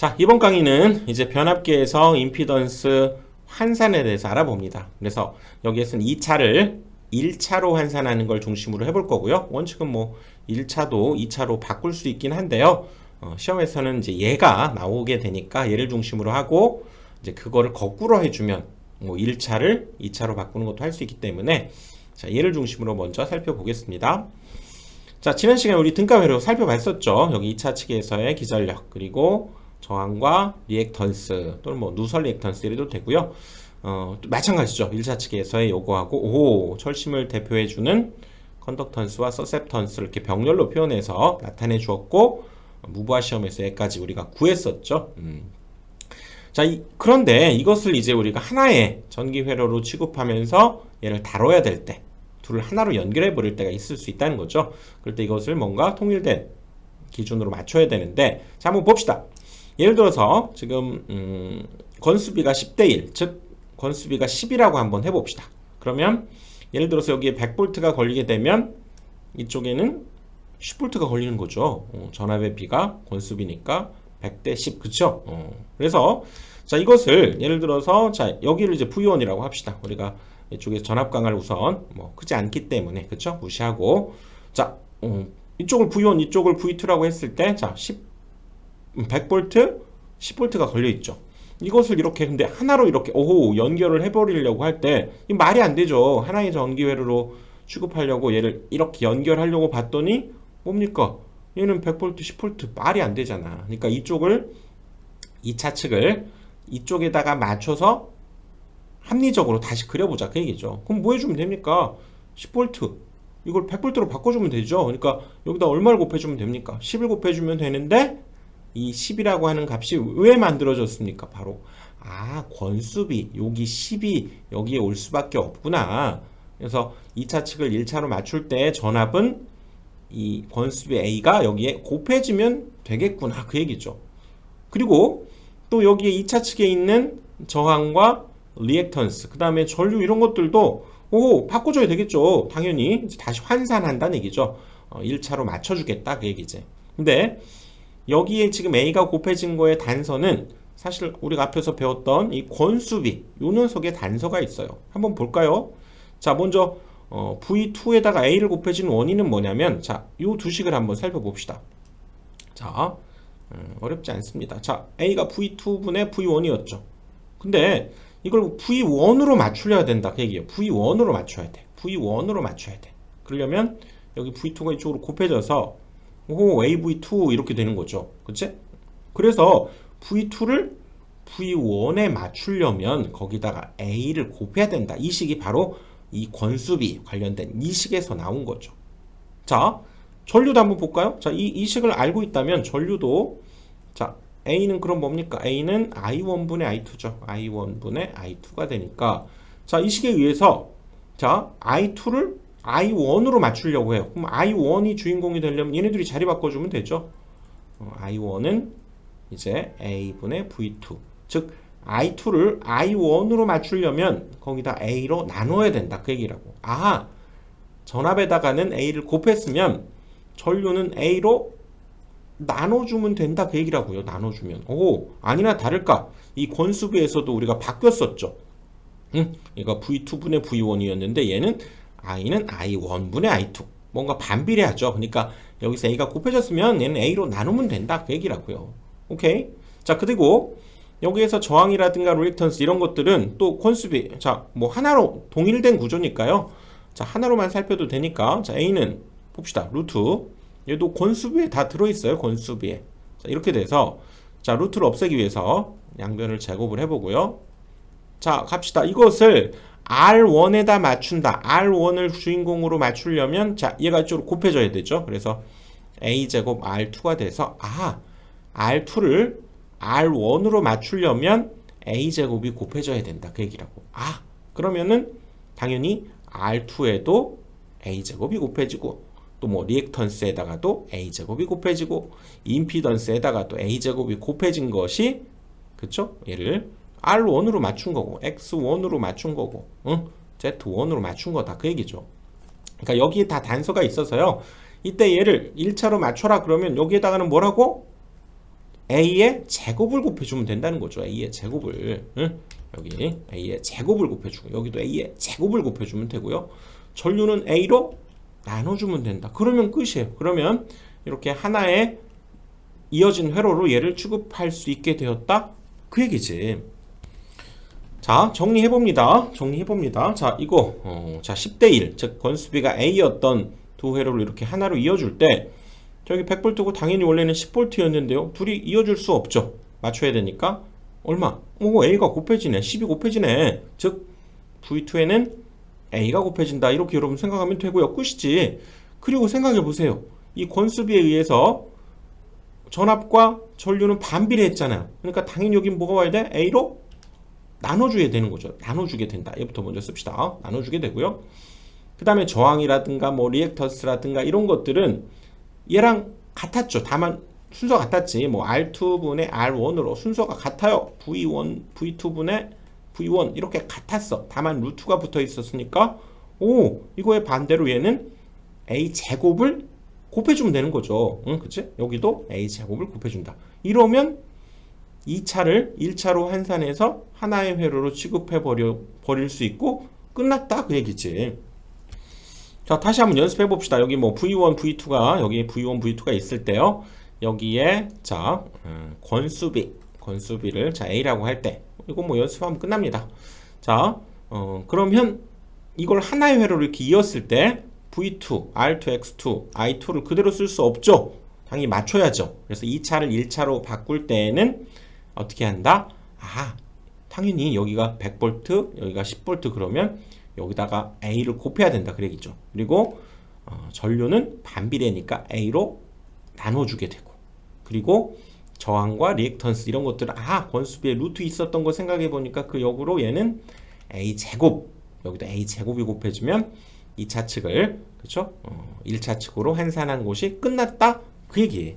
자, 이번 강의는 이제 변압기에서 임피던스 환산에 대해서 알아봅니다. 그래서 여기에서는 2차를 1차로 환산하는 걸 중심으로 해볼 거고요. 원칙은 뭐 1차도 2차로 바꿀 수 있긴 한데요. 시험에서는 이제 얘가 나오게 되니까 얘를 중심으로 하고 이제 그거를 거꾸로 해주면 뭐 1차를 2차로 바꾸는 것도 할 수 있기 때문에 자, 얘를 중심으로 먼저 살펴보겠습니다. 자, 지난 시간에 우리 등가회로 살펴봤었죠. 여기 2차 측에서의 기전력, 그리고 저항과 리액턴스 또는 뭐 누설 리액턴스 이래도 되고요. 또 마찬가지죠. 1차 측에서의 요거하고 철심을 대표해주는 컨덕턴스와 서셉턴스를 이렇게 병렬로 표현해서 나타내 주었고, 무부하 시험에서 여기까지 우리가 구했었죠. 자, 그런데 이것을 이제 우리가 하나의 전기 회로로 취급하면서 얘를 다뤄야 될 때, 둘을 하나로 연결해 버릴 때가 있을 수 있다는 거죠. 그럴 때 이것을 뭔가 통일된 기준으로 맞춰야 되는데, 자, 한번 봅시다. 예를 들어서 지금 건수비가 10대 1, 즉 건수비가 10이라고 한번 해봅시다. 그러면 예를 들어서 여기에 100V가 걸리게 되면 이쪽에는 10V가 걸리는 거죠. 전압의 비가 건수비니까 100대 10, 그쵸? 그래서 자, 이것을 예를 들어서 자, 여기를 이제 V1이라고 합시다. 우리가 이쪽에서 전압 강화를 우선 뭐 크지 않기 때문에, 그쵸? 무시하고, 자, 이쪽을 V1, 이쪽을 V2라고 했을 때, 자, 100V, 10V가 걸려있죠. 이것을 이렇게 근데 하나로 이렇게 연결을 해버리려고 할 때 말이 안 되죠. 하나의 전기회로로 취급하려고 얘를 이렇게 연결하려고 봤더니 뭡니까? 얘는 100V, 10V 말이 안 되잖아. 그러니까 이쪽을 2차 측을 이쪽에다가 맞춰서 합리적으로 다시 그려보자, 그 얘기죠. 그럼 뭐 해주면 됩니까? 10V 이걸 100V로 바꿔주면 되죠. 그러니까 여기다 얼마를 곱해주면 됩니까? 10을 곱해주면 되는데 이 10이라고 하는 값이 왜 만들어졌습니까? 바로 권수비, 여기 10이 여기에 올 수밖에 없구나. 그래서 2차 측을 1차로 맞출 때 전압은 이 권수비 A가 여기에 곱해지면 되겠구나, 그 얘기죠. 그리고 또 여기에 2차 측에 있는 저항과 리액턴스, 그 다음에 전류 이런 것들도 바꿔줘야 되겠죠. 당연히 이제 다시 환산한다는 얘기죠. 1차로 맞춰주겠다, 그 얘기지. 근데 여기에 지금 A가 곱해진 거의 단서는 사실 우리가 앞에서 배웠던 이 권수비, 요 녀석에 단서가 있어요. 한번 볼까요? 자, 먼저 V2에다가 A를 곱해진 원인은 뭐냐면, 자, 요 두 식을 한번 살펴봅시다. 자, 어렵지 않습니다. 자, A가 V2분의 V1이었죠. 근데 이걸 V1으로 맞추려야 된다, 그 얘기예요. V1으로 맞춰야 돼. V1으로 맞춰야 돼. 그러려면 여기 V2가 이쪽으로 곱해져서 AV2 이렇게 되는 거죠. 그치? 그래서 V2를 V1에 맞추려면 거기다가 A를 곱해야 된다. 이 식이 바로 이 권수비 관련된 이 식에서 나온 거죠. 자, 전류도 한번 볼까요? 자, 이 식을 알고 있다면 전류도, 자, A는 그럼 뭡니까? A는 I1분의 I2죠. I1분의 I2가 되니까, 자, 이 식에 의해서, 자, I2를 I1으로 맞추려고 해요. 그럼 I1이 주인공이 되려면 얘네들이 자리 바꿔주면 되죠. I1은 이제 A분의 V2. 즉, I2를 I1으로 맞추려면 거기다 A로 나눠야 된다, 그 얘기라고. 전압에다가는 A를 곱했으면 전류는 A로 나눠주면 된다, 그 얘기라고요. 나눠주면. 아니나 다를까, 이 권수비에서도 우리가 바뀌었었죠. 얘가 V2분의 V1이었는데 얘는 I는 I1분의 I2. 뭔가 반비례하죠. 그러니까 여기서 A가 곱해졌으면 얘는 A로 나누면 된다, 그 얘기라고요. 오케이. 자, 그리고 여기에서 저항이라든가 리액턴스 이런 것들은 또 권수비, 자, 뭐 하나로 동일된 구조니까요. 자, 하나로만 살펴도 되니까, 자, A는 봅시다. 루트, 얘도 권수비에 다 들어있어요. 권수비에. 자, 이렇게 돼서, 자, 루트를 없애기 위해서 양변을 제곱을 해보고요. 자, 갑시다. 이것을 R1에다 맞춘다. R1을 주인공으로 맞추려면, 자, 얘가 이쪽으로 곱해져야 되죠. 그래서 A제곱 R2가 돼서, R2를 R1으로 맞추려면 A제곱이 곱해져야 된다, 그 얘기라고. 그러면은 당연히 R2에도 A제곱이 곱해지고, 또 뭐 리액턴스에다가도 A제곱이 곱해지고, 임피던스에다가도 A제곱이 곱해진 것이, 그쵸? 얘를 R1으로 맞춘 거고, X1으로 맞춘 거고, Z1으로 맞춘 거다, 그 얘기죠. 그러니까 여기에 다 단서가 있어서요. 이때 얘를 1차로 맞춰라 그러면 여기에다가는 뭐라고? A의 제곱을 곱해주면 된다는 거죠. A의 제곱을. 응? 여기 A의 제곱을 곱해주고 여기도 A의 제곱을 곱해주면 되고요. 전류는 A로 나눠주면 된다. 그러면 끝이에요. 그러면 이렇게 하나의 이어진 회로로 얘를 취급할 수 있게 되었다. 그 얘기지. 자, 정리해봅니다. 자, 이거 자 10대 1, 즉 건수비가 A였던 두 회로를 이렇게 하나로 이어줄 때 저기 100V고 당연히 원래는 10V였는데요. 둘이 이어줄 수 없죠. 맞춰야 되니까 얼마? A가 곱해지네. 10이 곱해지네. 즉 V2에는 A가 곱해진다. 이렇게 여러분 생각하면 되고요. 끝이지. 그리고 생각해보세요. 이 건수비에 의해서 전압과 전류는 반비례했잖아요. 그러니까 당연히 여긴 뭐가 와야 돼? A로 나눠줘야 되는 거죠. 나눠주게 된다. 얘부터 먼저 씁시다. 나눠주게 되고요. 그 다음에 저항이라든가 뭐 리액턴스라든가 이런 것들은 얘랑 같았죠. 다만 순서 같았지. 뭐 R2분의 R1으로 순서가 같아요. V1, V2분의 V1 이렇게 같았어. 다만 루트가 붙어 있었으니까 이거의 반대로 얘는 A 제곱을 곱해주면 되는 거죠. 응, 그치? 여기도 A 제곱을 곱해준다. 이러면 2차를 1차로 환산해서 하나의 회로로 취급해 버릴 수 있고 끝났다 그 얘기지. 자, 다시 한번 연습해 봅시다. 여기 뭐 V1, V2가 여기 V1, V2가 있을 때요. 여기에 자 건수비를 자 A라고 할 때 이거 뭐 연습하면 끝납니다. 자, 그러면 이걸 하나의 회로로 이렇게 이었을 때 V2, R2, X2, I2를 그대로 쓸 수 없죠. 당연히 맞춰야죠. 그래서 2차를 1차로 바꿀 때에는 어떻게 한다? 당연히 여기가 100V, 여기가 10V 그러면 여기다가 A를 곱해야 된다 그 얘기죠. 그리고 전류는 반비례니까 A로 나눠주게 되고 그리고 저항과 리액턴스 이런 것들은 건수비에 루트 있었던 거 생각해 보니까 그 역으로 얘는 A 제곱 여기도 A 제곱이 곱해지면 2차 측을 그렇죠? 1차 측으로 환산한 곳이 끝났다 그 얘기예요.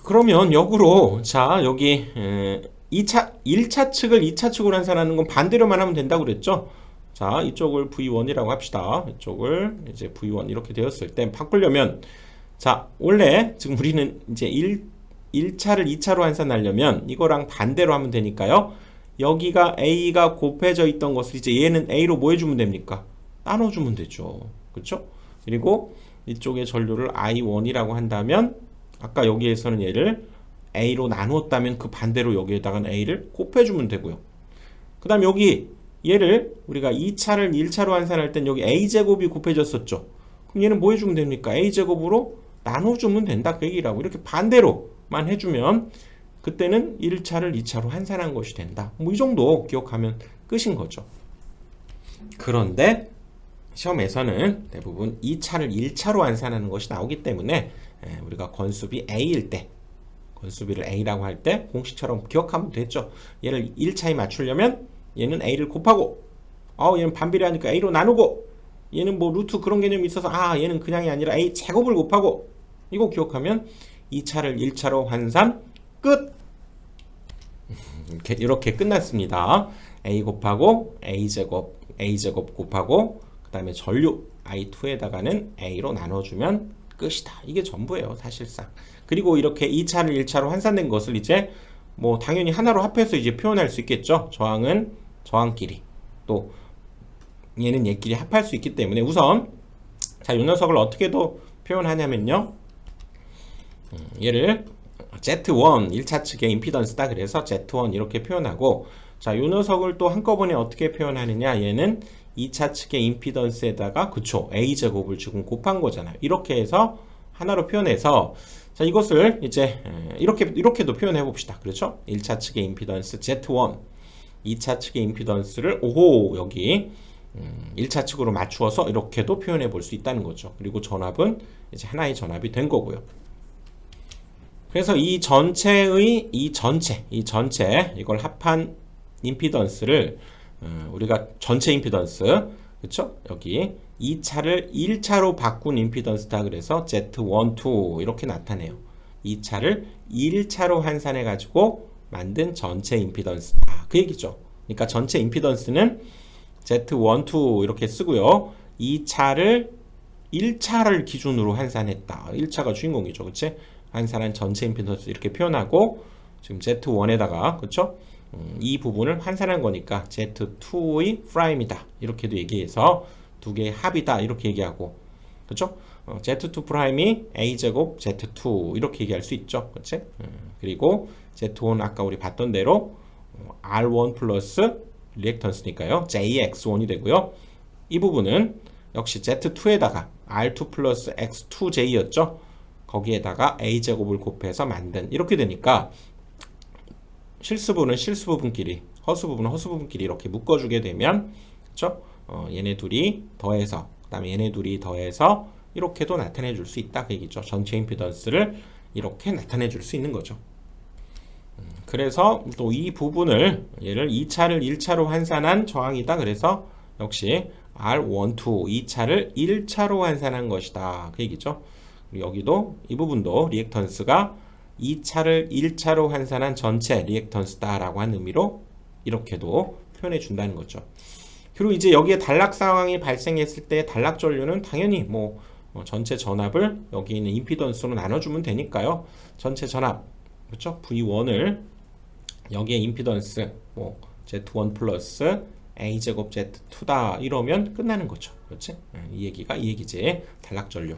그러면 역으로 자 여기 1차 측을 2차 측으로 환산하는 건 반대로만 하면 된다고 그랬죠? 자 이쪽을 V1이라고 합시다. 이쪽을 이제 V1 이렇게 되었을 때 바꾸려면 자 원래 지금 우리는 이제 1차를 2차로 환산하려면 이거랑 반대로 하면 되니까요. 여기가 A가 곱해져 있던 것을 이제 얘는 A로 뭐 해주면 됩니까? 나눠주면 되죠. 그렇죠? 그리고 이쪽에 전류를 I1이라고 한다면 아까 여기에서는 얘를 A로 나누었다면 그 반대로 여기에다가 A를 곱해주면 되고요. 그 다음 여기 얘를 우리가 2차를 1차로 환산할 땐 여기 A제곱이 곱해졌었죠. 그럼 얘는 뭐 해주면 됩니까? A제곱으로 나눠주면 된다 그 얘기라고. 이렇게 반대로만 해주면 그때는 1차를 2차로 환산한 것이 된다. 뭐 이 정도 기억하면 끝인 거죠. 그런데 시험에서는 대부분 2차를 1차로 환산하는 것이 나오기 때문에 우리가 건수비 A일 때 건수비를 A라고 할 때 공식처럼 기억하면 됐죠. 얘를 1차에 맞추려면 얘는 A를 곱하고 얘는 반비례하니까 A로 나누고 얘는 뭐 루트 그런 개념이 있어서 얘는 그냥이 아니라 A 제곱을 곱하고 이거 기억하면 2차를 1차로 환산 끝! 이렇게 끝났습니다. A 곱하고 A제곱 곱하고 그 다음에 전류 I2에다가는 A로 나눠주면 끝이다. 이게 전부예요 사실상. 그리고 이렇게 2차를 1차로 환산된 것을 이제 뭐 당연히 하나로 합해서 이제 표현할 수 있겠죠. 저항은 저항끼리 또 얘는 얘끼리 합할 수 있기 때문에 우선 자, 이 녀석을 어떻게 더 표현하냐면요. 얘를 Z1 1차 측의 임피던스다 그래서 Z1 이렇게 표현하고 자, 이 녀석을 또 한꺼번에 어떻게 표현하느냐 얘는 2차 측의 임피던스에다가 그쵸 A제곱을 지금 곱한 거잖아요. 이렇게 해서 하나로 표현해서 자 이것을 이제 이렇게도 표현해 봅시다. 그렇죠? 1차 측의 임피던스 Z1 2차 측의 임피던스를 여기 1차 측으로 맞추어서 이렇게도 표현해 볼 수 있다는 거죠. 그리고 전압은 이제 하나의 전압이 된 거고요. 그래서 이 전체 이걸 합한 임피던스를 우리가 전체 임피던스 그쵸? 여기 2차를 1차로 바꾼 임피던스다 그래서 Z12 이렇게 나타내요. 2차를 1차로 환산해 가지고 만든 전체 임피던스다 그 얘기죠. 그러니까 전체 임피던스는 Z12 이렇게 쓰고요. 2차를 1차를 기준으로 환산했다. 1차가 주인공이죠. 그치? 환산한 전체 임피던스 이렇게 표현하고 지금 Z1에다가 그쵸? 이 부분을 환산한 거니까 Z2의 프라임이다 이렇게도 얘기해서 두 개의 합이다 이렇게 얘기하고 그쵸? Z2 프라임이 A제곱 Z2 이렇게 얘기할 수 있죠 그치? 그리고 Z1 아까 우리 봤던 대로 R1 플러스 리액턴스니까요 JX1이 되고요 이 부분은 역시 Z2에다가 R2 플러스 X2J였죠 거기에다가 A제곱을 곱해서 만든 이렇게 되니까 실수부는 실수부분끼리 허수부분은 허수부분끼리 이렇게 묶어주게 되면 그쵸? 얘네 둘이 더해서 그 다음에 얘네 둘이 더해서 이렇게도 나타내 줄 수 있다 그 얘기죠 전체 임피던스를 이렇게 나타내 줄 수 있는 거죠 그래서 또 이 부분을 얘를 2차를 1차로 환산한 저항이다 그래서 역시 R12 2차를 1차로 환산한 것이다 그 얘기죠 그리고 여기도 이 부분도 리액턴스가 2차를 1차로 환산한 전체 리액턴스다 라고 하는 의미로 이렇게도 표현해 준다는 거죠 그리고 이제 여기에 단락 상황이 발생했을 때 단락 전류는 당연히 전체 전압을 여기 있는 임피던스로 나눠주면 되니까요 전체 전압 그렇죠? V1을 여기에 임피던스 Z1 플러스 A제곱 Z2다 이러면 끝나는 거죠 그렇지? 이 얘기가 이 얘기지 단락 전류